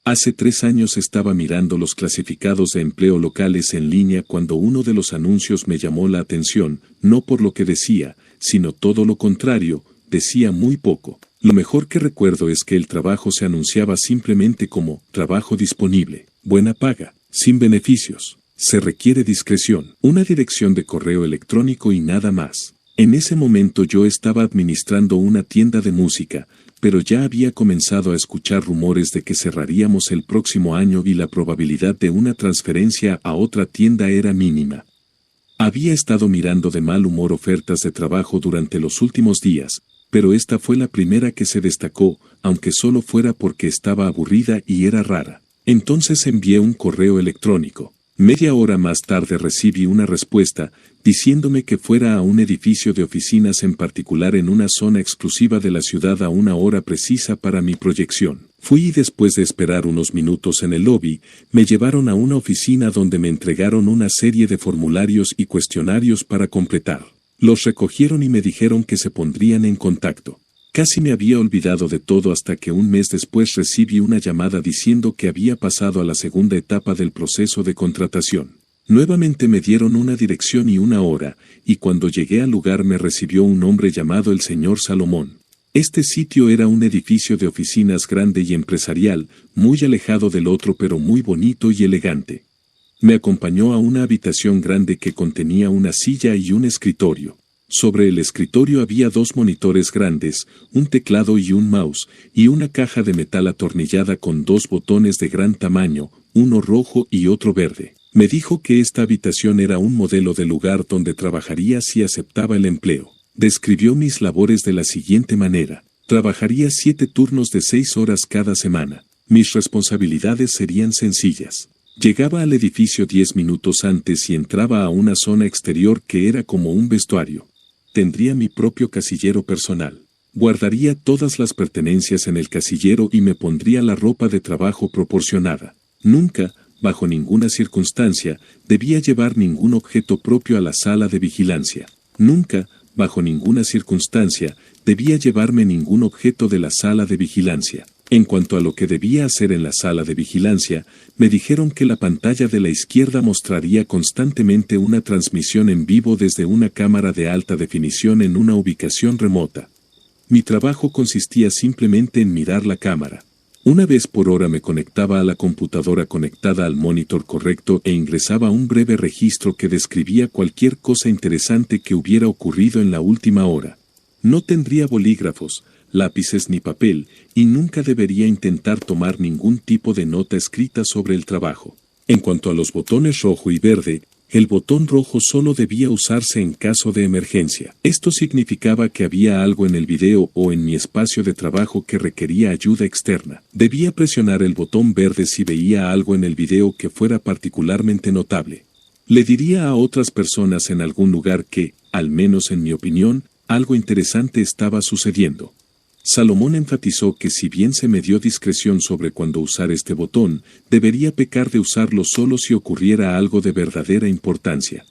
Hace 3 años estaba mirando los clasificados de empleo locales en línea cuando uno de los anuncios me llamó la atención, no por lo que decía, sino todo lo contrario, decía muy poco. Lo mejor que recuerdo es que el trabajo se anunciaba simplemente como trabajo disponible, buena paga, sin beneficios. Se requiere discreción, una dirección de correo electrónico y nada más. En ese momento yo estaba administrando una tienda de música, pero ya había comenzado a escuchar rumores de que cerraríamos el próximo año y la probabilidad de una transferencia a otra tienda era mínima. Había estado mirando de mal humor ofertas de trabajo durante los últimos días, pero esta fue la primera que se destacó, aunque solo fuera porque estaba aburrida y era rara. Entonces envié un correo electrónico. Media hora más tarde recibí una respuesta, diciéndome que fuera a un edificio de oficinas en particular en una zona exclusiva de la ciudad a una hora precisa para mi proyección. Fui y después de esperar unos minutos en el lobby, me llevaron a una oficina donde me entregaron una serie de formularios y cuestionarios para completar. Los recogieron y me dijeron que se pondrían en contacto. Casi me había olvidado de todo hasta que un mes después recibí una llamada diciendo que había pasado a la segunda etapa del proceso de contratación. Nuevamente me dieron una dirección y una hora, y cuando llegué al lugar me recibió un hombre llamado el señor Salomón. Este sitio era un edificio de oficinas grande y empresarial, muy alejado del otro pero muy bonito y elegante. Me acompañó a una habitación grande que contenía una silla y un escritorio. Sobre el escritorio había 2 monitores grandes, un teclado y un mouse, y una caja de metal atornillada con 2 botones de gran tamaño, uno rojo y otro verde. Me dijo que esta habitación era un modelo de lugar donde trabajaría si aceptaba el empleo. Describió mis labores de la siguiente manera. Trabajaría 7 turnos de 6 horas cada semana. Mis responsabilidades serían sencillas. Llegaba al edificio 10 minutos antes y entraba a una zona exterior que era como un vestuario. Tendría mi propio casillero personal. Guardaría todas las pertenencias en el casillero y me pondría la ropa de trabajo proporcionada. Nunca, bajo ninguna circunstancia, debía llevar ningún objeto propio a la sala de vigilancia. Nunca, bajo ninguna circunstancia, debía llevarme ningún objeto de la sala de vigilancia. En cuanto a lo que debía hacer en la sala de vigilancia, me dijeron que la pantalla de la izquierda mostraría constantemente una transmisión en vivo desde una cámara de alta definición en una ubicación remota. Mi trabajo consistía simplemente en mirar la cámara. Una vez por hora me conectaba a la computadora conectada al monitor correcto e ingresaba un breve registro que describía cualquier cosa interesante que hubiera ocurrido en la última hora. No tendría bolígrafos, lápices ni papel, y nunca debería intentar tomar ningún tipo de nota escrita sobre el trabajo. En cuanto a los botones rojo y verde, el botón rojo solo debía usarse en caso de emergencia. Esto significaba que había algo en el video o en mi espacio de trabajo que requería ayuda externa. Debía presionar el botón verde si veía algo en el video que fuera particularmente notable. Le diría a otras personas en algún lugar que, al menos en mi opinión, algo interesante estaba sucediendo. Salomón enfatizó que si bien se me dio discreción sobre cuándo usar este botón, debería pecar de usarlo solo si ocurriera algo de verdadera importancia.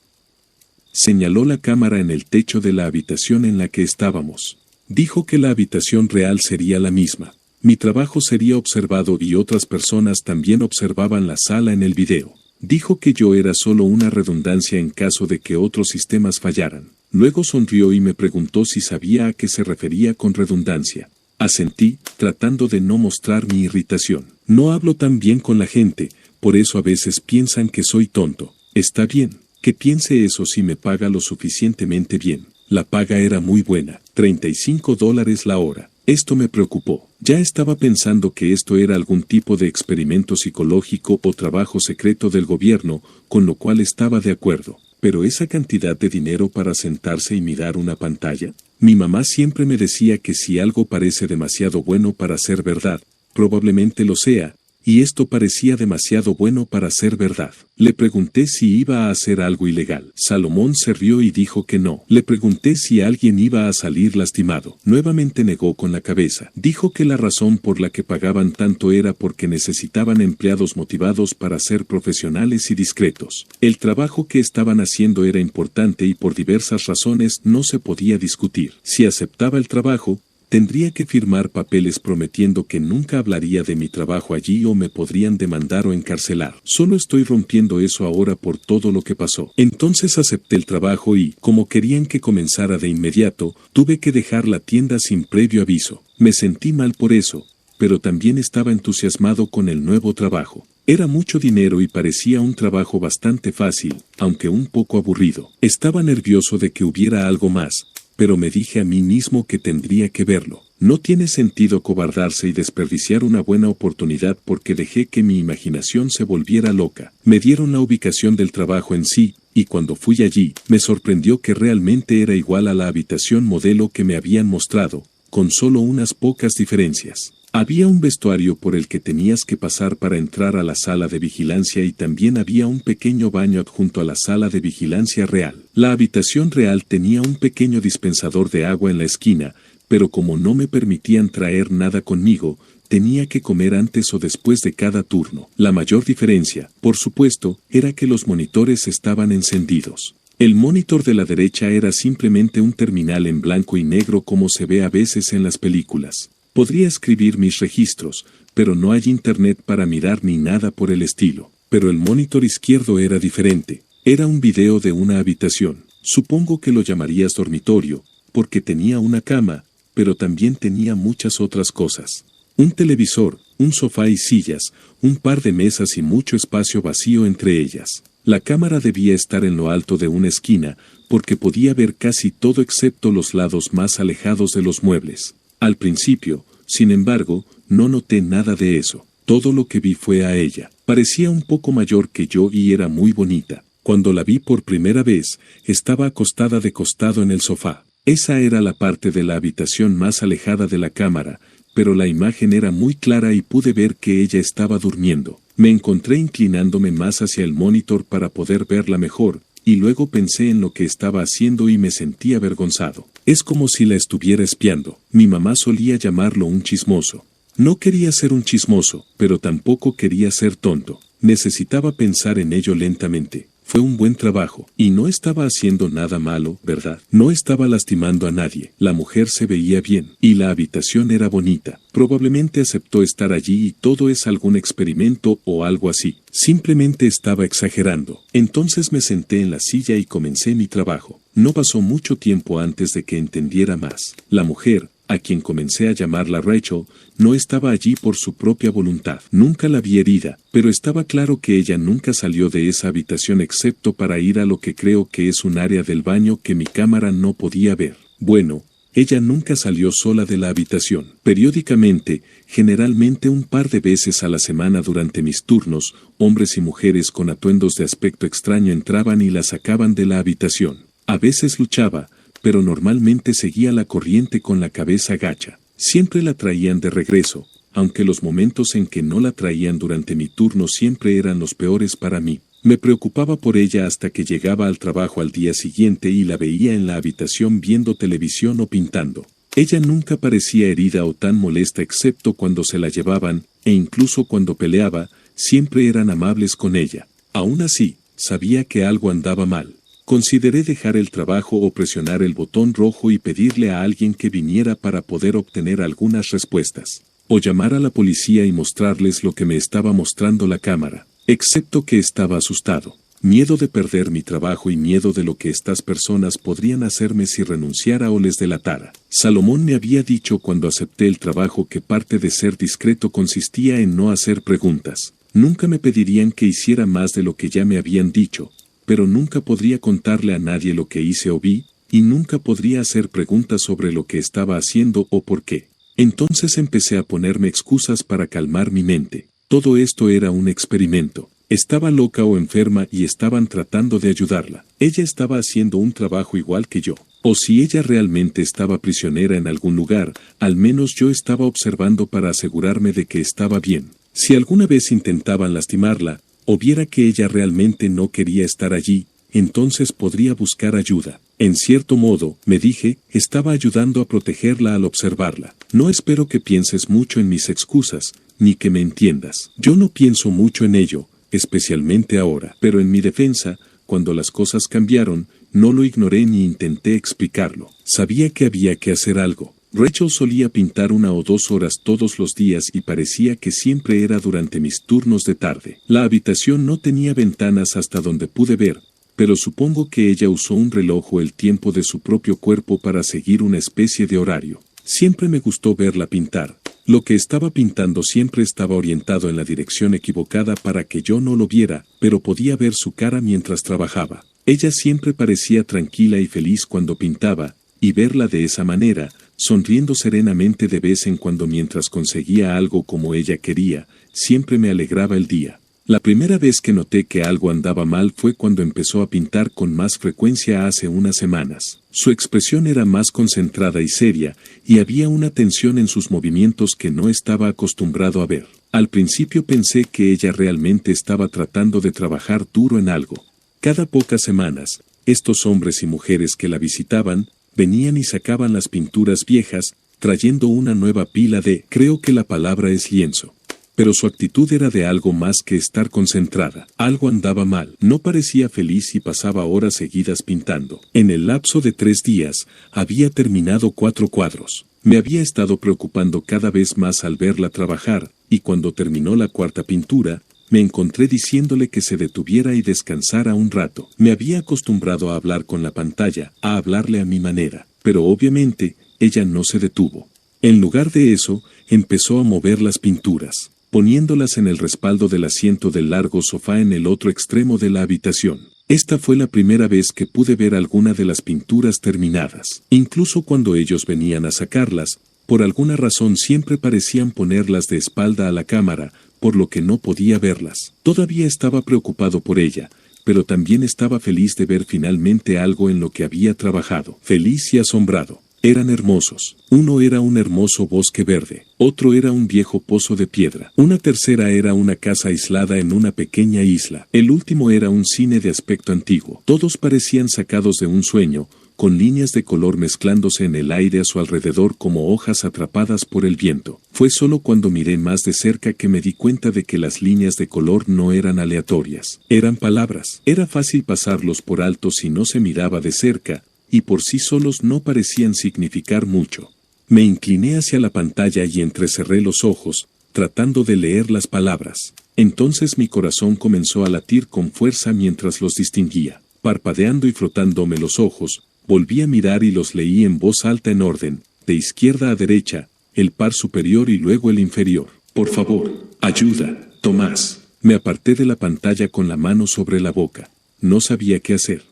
Señaló la cámara en el techo de la habitación en la que estábamos. Dijo que la habitación real sería la misma. Mi trabajo sería observado y otras personas también observaban la sala en el video. Dijo que yo era solo una redundancia en caso de que otros sistemas fallaran. Luego sonrió y me preguntó si sabía a qué se refería con redundancia. Asentí, tratando de no mostrar mi irritación. No hablo tan bien con la gente, por eso a veces piensan que soy tonto. Está bien, que piense eso si me paga lo suficientemente bien. La paga era muy buena, $35 la hora. Esto me preocupó. Ya estaba pensando que esto era algún tipo de experimento psicológico o trabajo secreto del gobierno, con lo cual estaba de acuerdo. Pero esa cantidad de dinero para sentarse y mirar una pantalla. Mi mamá siempre me decía que si algo parece demasiado bueno para ser verdad, probablemente lo sea, y esto parecía demasiado bueno para ser verdad. Le pregunté si iba a hacer algo ilegal. Salomón se rió y dijo que no. Le pregunté si alguien iba a salir lastimado. Nuevamente negó con la cabeza. Dijo que la razón por la que pagaban tanto era porque necesitaban empleados motivados para ser profesionales y discretos. El trabajo que estaban haciendo era importante y por diversas razones no se podía discutir. Si aceptaba el trabajo, Tendría que firmar papeles prometiendo que nunca hablaría de mi trabajo allí o me podrían demandar o encarcelar. Solo estoy rompiendo eso ahora por todo lo que pasó. Entonces acepté el trabajo y, como querían que comenzara de inmediato, tuve que dejar la tienda sin previo aviso. Me sentí mal por eso, pero también estaba entusiasmado con el nuevo trabajo. Era mucho dinero y parecía un trabajo bastante fácil, aunque un poco aburrido. Estaba nervioso de que hubiera algo más, pero me dije a mí mismo que tendría que verlo. No tiene sentido cobardarse y desperdiciar una buena oportunidad porque dejé que mi imaginación se volviera loca. Me dieron la ubicación del trabajo en sí, y cuando fui allí, me sorprendió que realmente era igual a la habitación modelo que me habían mostrado, con solo unas pocas diferencias. Había un vestuario por el que tenías que pasar para entrar a la sala de vigilancia y también había un pequeño baño adjunto a la sala de vigilancia real. La habitación real tenía un pequeño dispensador de agua en la esquina, pero como no me permitían traer nada conmigo, tenía que comer antes o después de cada turno. La mayor diferencia, por supuesto, era que los monitores estaban encendidos. El monitor de la derecha era simplemente un terminal en blanco y negro como se ve a veces en las películas. Podría escribir mis registros, pero no hay internet para mirar ni nada por el estilo. Pero el monitor izquierdo era diferente. Era un video de una habitación. Supongo que lo llamarías dormitorio, porque tenía una cama, pero también tenía muchas otras cosas. Un televisor, un sofá y sillas, un par de mesas y mucho espacio vacío entre ellas. La cámara debía estar en lo alto de una esquina, porque podía ver casi todo excepto los lados más alejados de los muebles. Al principio, sin embargo, no noté nada de eso. Todo lo que vi fue a ella. Parecía un poco mayor que yo y era muy bonita. Cuando la vi por primera vez, estaba acostada de costado en el sofá. Esa era la parte de la habitación más alejada de la cámara, pero la imagen era muy clara y pude ver que ella estaba durmiendo. Me encontré inclinándome más hacia el monitor para poder verla mejor, y luego pensé en lo que estaba haciendo y me sentí avergonzado. Es como si la estuviera espiando. Mi mamá solía llamarlo un chismoso. No quería ser un chismoso, pero tampoco quería ser tonto. Necesitaba pensar en ello lentamente. Fue un buen trabajo, y no estaba haciendo nada malo, ¿verdad? No estaba lastimando a nadie. La mujer se veía bien, y la habitación era bonita. Probablemente aceptó estar allí y todo es algún experimento o algo así. Simplemente estaba exagerando. Entonces me senté en la silla y comencé mi trabajo. No pasó mucho tiempo antes de que entendiera más. La mujer, a quien comencé a llamarla Rachel, no estaba allí por su propia voluntad. Nunca la vi herida, pero estaba claro que ella nunca salió de esa habitación excepto para ir a lo que creo que es un área del baño que mi cámara no podía ver. Bueno, ella nunca salió sola de la habitación. Periódicamente, generalmente un par de veces a la semana durante mis turnos, hombres y mujeres con atuendos de aspecto extraño entraban y la sacaban de la habitación. A veces luchaba, pero normalmente seguía la corriente con la cabeza gacha. Siempre la traían de regreso, aunque los momentos en que no la traían durante mi turno siempre eran los peores para mí. Me preocupaba por ella hasta que llegaba al trabajo al día siguiente y la veía en la habitación viendo televisión o pintando. Ella nunca parecía herida o tan molesta excepto cuando se la llevaban, e incluso cuando peleaba, siempre eran amables con ella. Aún así, sabía que algo andaba mal. Consideré dejar el trabajo o presionar el botón rojo y pedirle a alguien que viniera para poder obtener algunas respuestas. O llamar a la policía y mostrarles lo que me estaba mostrando la cámara. Excepto que estaba asustado. Miedo de perder mi trabajo y miedo de lo que estas personas podrían hacerme si renunciara o les delatara. Salomón me había dicho cuando acepté el trabajo que parte de ser discreto consistía en no hacer preguntas. Nunca me pedirían que hiciera más de lo que ya me habían dicho, pero nunca podría contarle a nadie lo que hice o vi, y nunca podría hacer preguntas sobre lo que estaba haciendo o por qué. Entonces empecé a ponerme excusas para calmar mi mente. Todo esto era un experimento. Estaba loca o enferma y estaban tratando de ayudarla. Ella estaba haciendo un trabajo igual que yo. O si ella realmente estaba prisionera en algún lugar, al menos yo estaba observando para asegurarme de que estaba bien. Si alguna vez intentaban lastimarla, o viera que ella realmente no quería estar allí, entonces podría buscar ayuda. En cierto modo, me dije, estaba ayudando a protegerla al observarla. No espero que pienses mucho en mis excusas, ni que me entiendas. Yo no pienso mucho en ello, especialmente ahora. Pero en mi defensa, cuando las cosas cambiaron, no lo ignoré ni intenté explicarlo. Sabía que había que hacer algo. Rachel solía pintar 1 o 2 horas todos los días y parecía que siempre era durante mis turnos de tarde. La habitación no tenía ventanas hasta donde pude ver, pero supongo que ella usó un reloj o el tiempo de su propio cuerpo para seguir una especie de horario. Siempre me gustó verla pintar. Lo que estaba pintando siempre estaba orientado en la dirección equivocada para que yo no lo viera, pero podía ver su cara mientras trabajaba. Ella siempre parecía tranquila y feliz cuando pintaba, y verla de esa manera, sonriendo serenamente de vez en cuando mientras conseguía algo como ella quería, siempre me alegraba el día. La primera vez que noté que algo andaba mal fue cuando empezó a pintar con más frecuencia hace unas semanas. Su expresión era más concentrada y seria, y había una tensión en sus movimientos que no estaba acostumbrado a ver. Al principio pensé que ella realmente estaba tratando de trabajar duro en algo. Cada pocas semanas, estos hombres y mujeres que la visitaban, venían y sacaban las pinturas viejas, trayendo una nueva pila de, creo que la palabra es lienzo. Pero su actitud era de algo más que estar concentrada. Algo andaba mal. No parecía feliz y pasaba horas seguidas pintando. En el lapso de 3 días, había terminado 4 cuadros. Me había estado preocupando cada vez más al verla trabajar, y cuando terminó la 4ª pintura, me encontré diciéndole que se detuviera y descansara un rato. Me había acostumbrado a hablar con la pantalla, a hablarle a mi manera, pero obviamente, ella no se detuvo. En lugar de eso, empezó a mover las pinturas, poniéndolas en el respaldo del asiento del largo sofá en el otro extremo de la habitación. Esta fue la primera vez que pude ver alguna de las pinturas terminadas. Incluso cuando ellos venían a sacarlas, por alguna razón siempre parecían ponerlas de espalda a la cámara, por lo que no podía verlas. Todavía estaba preocupado por ella, pero también estaba feliz de ver finalmente algo en lo que había trabajado. Feliz y asombrado. Eran hermosos. Uno era un hermoso bosque verde, otro era un viejo pozo de piedra, una tercera era una casa aislada en una pequeña isla, el último era un cine de aspecto antiguo. Todos parecían sacados de un sueño, con líneas de color mezclándose en el aire a su alrededor como hojas atrapadas por el viento. Fue solo cuando miré más de cerca que me di cuenta de que las líneas de color no eran aleatorias, eran palabras. Era fácil pasarlos por alto si no se miraba de cerca, y por sí solos no parecían significar mucho. Me incliné hacia la pantalla y entrecerré los ojos, tratando de leer las palabras. Entonces mi corazón comenzó a latir con fuerza mientras los distinguía. Parpadeando y frotándome los ojos, volví a mirar y los leí en voz alta en orden, de izquierda a derecha, el par superior y luego el inferior. Por favor, ayuda, Tomás. Me aparté de la pantalla con la mano sobre la boca. No sabía qué hacer.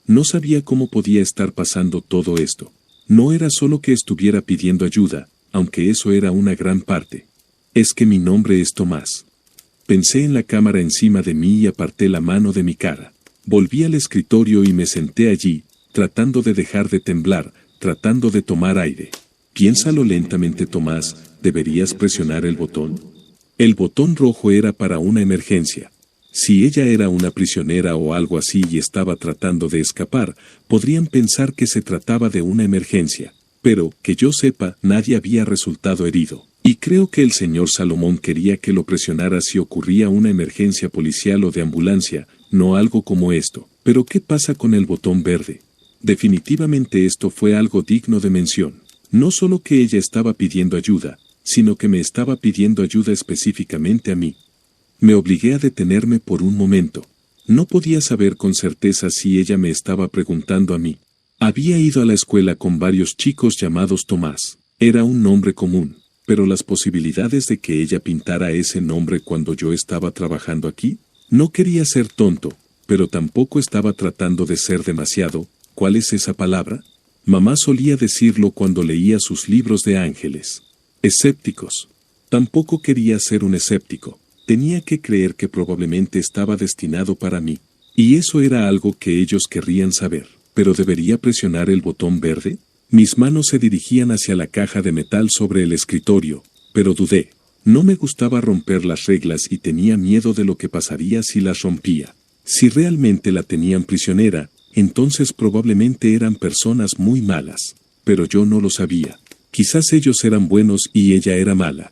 No sabía cómo podía estar pasando todo esto. No era solo que estuviera pidiendo ayuda, aunque eso era una gran parte. Es que mi nombre es Tomás. Pensé en la cámara encima de mí y aparté la mano de mi cara. Volví al escritorio y me senté allí, tratando de dejar de temblar, tratando de tomar aire. Piénsalo lentamente, Tomás, ¿deberías presionar el botón? El botón rojo era para una emergencia. Si ella era una prisionera o algo así y estaba tratando de escapar, podrían pensar que se trataba de una emergencia. Pero, que yo sepa, nadie había resultado herido. Y creo que el señor Salomón quería que lo presionara si ocurría una emergencia policial o de ambulancia, no algo como esto. Pero ¿qué pasa con el botón verde? Definitivamente esto fue algo digno de mención. No solo que ella estaba pidiendo ayuda, sino que me estaba pidiendo ayuda específicamente a mí. Me obligué a detenerme por un momento. No podía saber con certeza si ella me estaba preguntando a mí. Había ido a la escuela con varios chicos llamados Tomás. Era un nombre común, pero las posibilidades de que ella pintara ese nombre cuando yo estaba trabajando aquí, no quería ser tonto, pero tampoco estaba tratando de ser demasiado. ¿Cuál es esa palabra? Mamá solía decirlo cuando leía sus libros de ángeles. Escépticos. Tampoco quería ser un escéptico. Tenía que creer que probablemente estaba destinado para mí. Y eso era algo que ellos querrían saber. ¿Pero debería presionar el botón verde? Mis manos se dirigían hacia la caja de metal sobre el escritorio, pero dudé. No me gustaba romper las reglas y tenía miedo de lo que pasaría si las rompía. Si realmente la tenían prisionera, entonces probablemente eran personas muy malas. Pero yo no lo sabía. Quizás ellos eran buenos y ella era mala.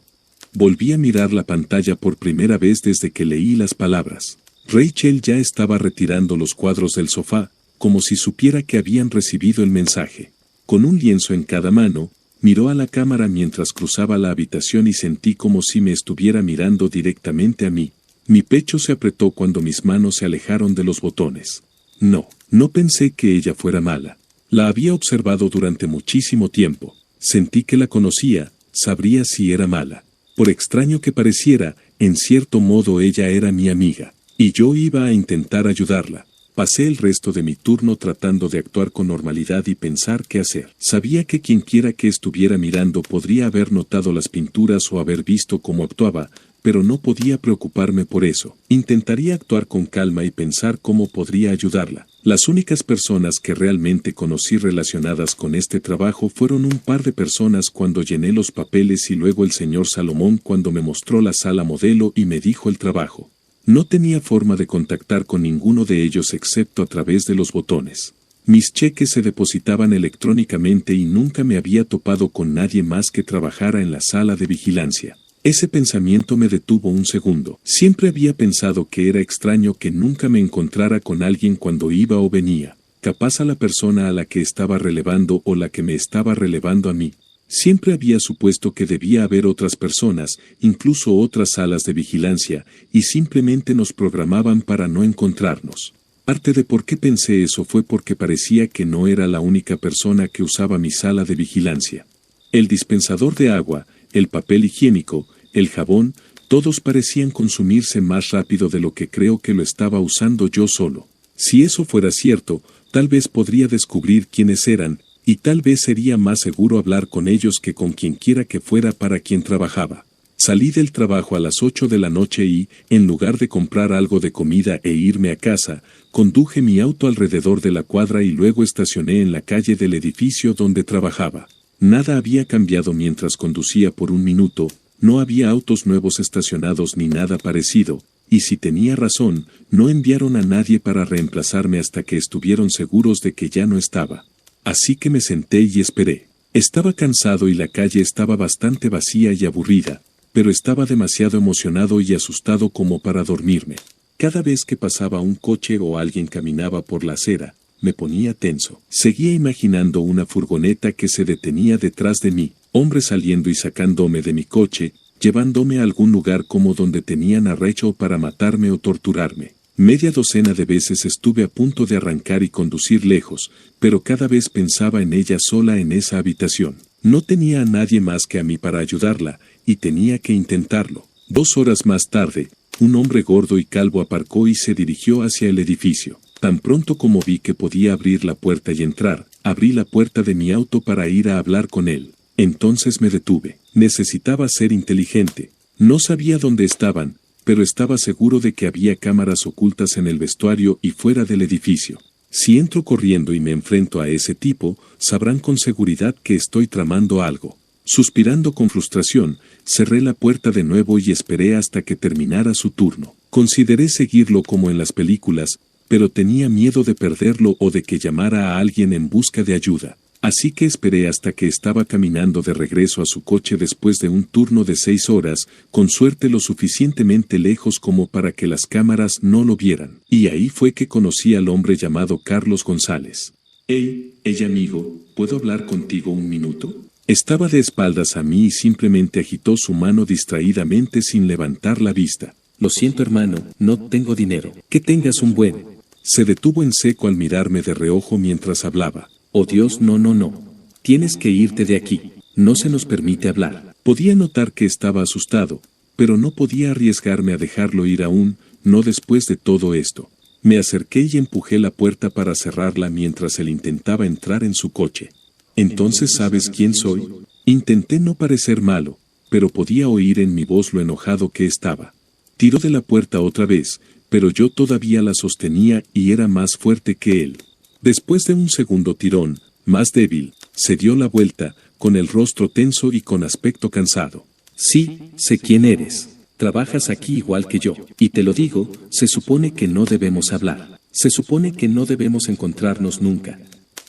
Volví a mirar la pantalla por primera vez desde que leí las palabras. Rachel ya estaba retirando los cuadros del sofá, como si supiera que habían recibido el mensaje. Con un lienzo en cada mano, Miró a la cámara mientras cruzaba la habitación y sentí como si me estuviera mirando directamente a mí. Mi pecho se apretó cuando mis manos se alejaron de los botones. No pensé que ella fuera mala. La había observado durante muchísimo tiempo. Sentí que la conocía, sabría si era mala. Por extraño que pareciera, en cierto modo ella era mi amiga. Y yo iba a intentar ayudarla. Pasé el resto de mi turno tratando de actuar con normalidad y pensar qué hacer. Sabía que quienquiera que estuviera mirando podría haber notado las pinturas o haber visto cómo actuaba, pero no podía preocuparme por eso. Intentaría actuar con calma y pensar cómo podría ayudarla. Las únicas personas que realmente conocí relacionadas con este trabajo fueron un par de personas cuando llené los papeles y luego el señor Salomón cuando me mostró la sala modelo y me dijo el trabajo. No tenía forma de contactar con ninguno de ellos excepto a través de los botones. Mis cheques se depositaban electrónicamente y nunca me había topado con nadie más que trabajara en la sala de vigilancia. Ese pensamiento me detuvo un segundo. Siempre había pensado que era extraño que nunca me encontrara con alguien cuando iba o venía. Capaz a la persona a la que estaba relevando o la que me estaba relevando a mí. Siempre había supuesto que debía haber otras personas, incluso otras salas de vigilancia, y simplemente nos programaban para no encontrarnos. Parte de por qué pensé eso fue porque parecía que no era la única persona que usaba mi sala de vigilancia. El dispensador de agua, el papel higiénico, el jabón, todos parecían consumirse más rápido de lo que creo que lo estaba usando yo solo. Si eso fuera cierto, tal vez podría descubrir quiénes eran, y tal vez sería más seguro hablar con ellos que con quienquiera que fuera para quien trabajaba. Salí del trabajo a las 8 de la noche y, en lugar de comprar algo de comida e irme a casa, conduje mi auto alrededor de la cuadra y luego estacioné en la calle del edificio donde trabajaba. Nada había cambiado mientras conducía por un minuto, no había autos nuevos estacionados ni nada parecido, y si tenía razón, no enviaron a nadie para reemplazarme hasta que estuvieron seguros de que ya no estaba. Así que me senté y esperé. Estaba cansado y la calle estaba bastante vacía y aburrida, pero estaba demasiado emocionado y asustado como para dormirme. Cada vez que pasaba un coche o alguien caminaba por la acera, me ponía tenso. Seguía imaginando una furgoneta que se detenía detrás de mí, hombres saliendo y sacándome de mi coche, llevándome a algún lugar como donde tenían arrecho para matarme o torturarme. Media docena de veces estuve a punto de arrancar y conducir lejos, pero cada vez pensaba en ella sola en esa habitación. No tenía a nadie más que a mí para ayudarla, y tenía que intentarlo. 2 horas más tarde, un hombre gordo y calvo aparcó y se dirigió hacia el edificio. Tan pronto como vi que podía abrir la puerta y entrar, abrí la puerta de mi auto para ir a hablar con él. Entonces me detuve. Necesitaba ser inteligente. No sabía dónde estaban, pero estaba seguro de que había cámaras ocultas en el vestuario y fuera del edificio. Si entro corriendo y me enfrento a ese tipo, sabrán con seguridad que estoy tramando algo. Suspirando con frustración, cerré la puerta de nuevo y esperé hasta que terminara su turno. Consideré seguirlo como en las películas, pero tenía miedo de perderlo o de que llamara a alguien en busca de ayuda. Así que esperé hasta que estaba caminando de regreso a su coche después de un turno de 6 horas, con suerte lo suficientemente lejos como para que las cámaras no lo vieran. Y ahí fue que conocí al hombre llamado Carlos González. «Hey, amigo, ¿puedo hablar contigo un minuto?» Estaba de espaldas a mí y simplemente agitó su mano distraídamente sin levantar la vista. «Lo siento, hermano, no tengo dinero. Que tengas un buen...» Se detuvo en seco al mirarme de reojo mientras hablaba. «Oh Dios, no. Tienes que irte de aquí. No se nos permite hablar». Podía notar que estaba asustado, pero no podía arriesgarme a dejarlo ir aún, no después de todo esto. Me acerqué y empujé la puerta para cerrarla mientras él intentaba entrar en su coche. «¿Entonces sabes quién soy?» Intenté no parecer malo, pero podía oír en mi voz lo enojado que estaba. Tiró de la puerta otra vez, pero yo todavía la sostenía y era más fuerte que él. Después de un segundo tirón, más débil, se dio la vuelta, con el rostro tenso y con aspecto cansado. «Sí, sé quién eres. Trabajas aquí igual que yo. Y te lo digo, se supone que no debemos hablar. Se supone que no debemos encontrarnos nunca».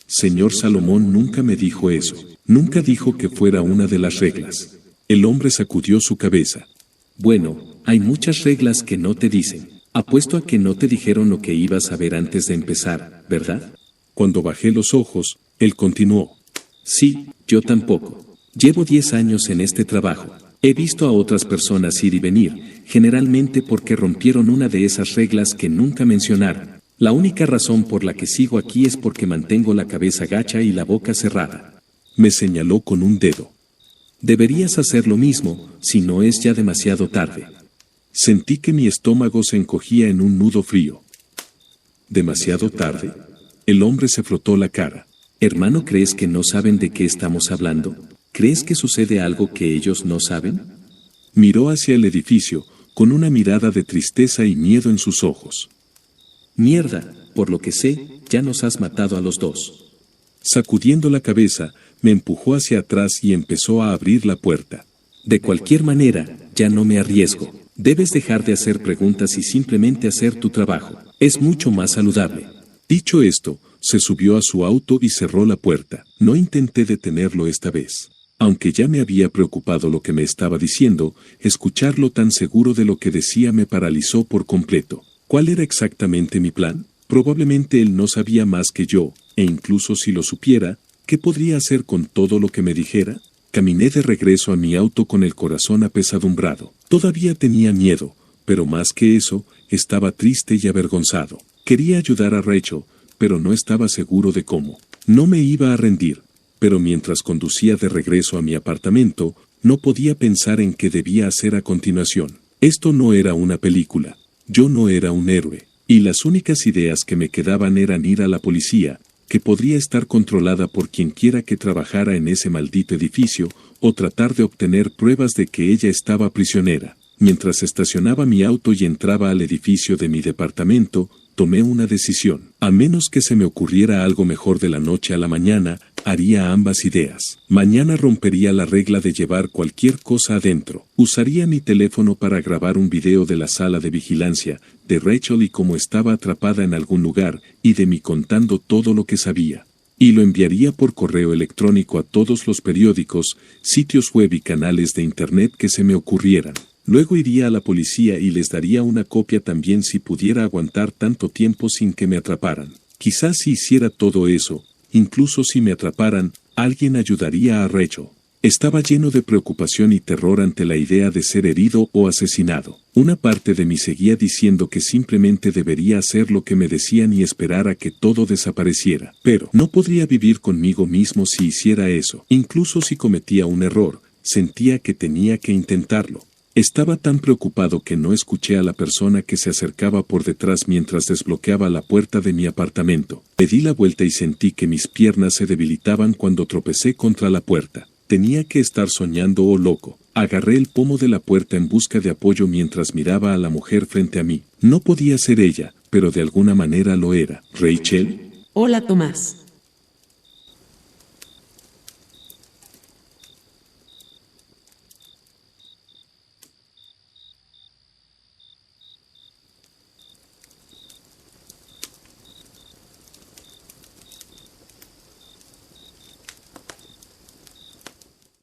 Señor Salomón nunca me dijo eso. Nunca dijo que fuera una de las reglas. El hombre sacudió su cabeza. «Bueno, hay muchas reglas que no te dicen. Apuesto a que no te dijeron lo que ibas a ver antes de empezar, ¿verdad?» Cuando bajé los ojos, él continuó. «Sí, yo tampoco. Llevo 10 años en este trabajo. He visto a otras personas ir y venir, generalmente porque rompieron una de esas reglas que nunca mencionaron. La única razón por la que sigo aquí es porque mantengo la cabeza gacha y la boca cerrada. Me señaló con un dedo. Deberías hacer lo mismo, si no es ya demasiado tarde. Sentí que mi estómago se encogía en un nudo frío. ¿Demasiado tarde? El hombre se frotó la cara. Hermano, ¿crees que no saben de qué estamos hablando? ¿Crees que sucede algo que ellos no saben? Miró hacia el edificio, con una mirada de tristeza y miedo en sus ojos. Mierda, por lo que sé, ya nos has matado a los dos. Sacudiendo la cabeza, me empujó hacia atrás y empezó a abrir la puerta. De cualquier manera, ya no me arriesgo. Debes dejar de hacer preguntas y simplemente hacer tu trabajo. Es mucho más saludable. Dicho esto, se subió a su auto y cerró la puerta. No intenté detenerlo esta vez. Aunque ya me había preocupado lo que me estaba diciendo, escucharlo tan seguro de lo que decía me paralizó por completo. ¿Cuál era exactamente mi plan? Probablemente él no sabía más que yo, e incluso si lo supiera, ¿qué podría hacer con todo lo que me dijera? Caminé de regreso a mi auto con el corazón apesadumbrado. Todavía tenía miedo, pero más que eso, estaba triste y avergonzado. Quería ayudar a Rachel, pero no estaba seguro de cómo. No me iba a rendir, pero mientras conducía de regreso a mi apartamento, no podía pensar en qué debía hacer a continuación. Esto no era una película. Yo no era un héroe, y las únicas ideas que me quedaban eran ir a la policía, que podría estar controlada por quienquiera que trabajara en ese maldito edificio, o tratar de obtener pruebas de que ella estaba prisionera. Mientras estacionaba mi auto y entraba al edificio de mi departamento, tomé una decisión. A menos que se me ocurriera algo mejor de la noche a la mañana, haría ambas ideas. Mañana rompería la regla de llevar cualquier cosa adentro. Usaría mi teléfono para grabar un video de la sala de vigilancia, de Rachel y cómo estaba atrapada en algún lugar, y de mí contando todo lo que sabía. Y lo enviaría por correo electrónico a todos los periódicos, sitios web y canales de internet que se me ocurrieran. Luego iría a la policía y les daría una copia también si pudiera aguantar tanto tiempo sin que me atraparan. Quizás si hiciera todo eso, incluso si me atraparan, alguien ayudaría a Rachel. Estaba lleno de preocupación y terror ante la idea de ser herido o asesinado. Una parte de mí seguía diciendo que simplemente debería hacer lo que me decían y esperar a que todo desapareciera. Pero no podría vivir conmigo mismo si hiciera eso. Incluso si cometía un error, sentía que tenía que intentarlo. Estaba tan preocupado que no escuché a la persona que se acercaba por detrás mientras desbloqueaba la puerta de mi apartamento. Me di la vuelta y sentí que mis piernas se debilitaban cuando tropecé contra la puerta. Tenía que estar soñando o loco. Agarré el pomo de la puerta en busca de apoyo mientras miraba a la mujer frente a mí. No podía ser ella, pero de alguna manera lo era. ¿Rachel? Hola, Tomás.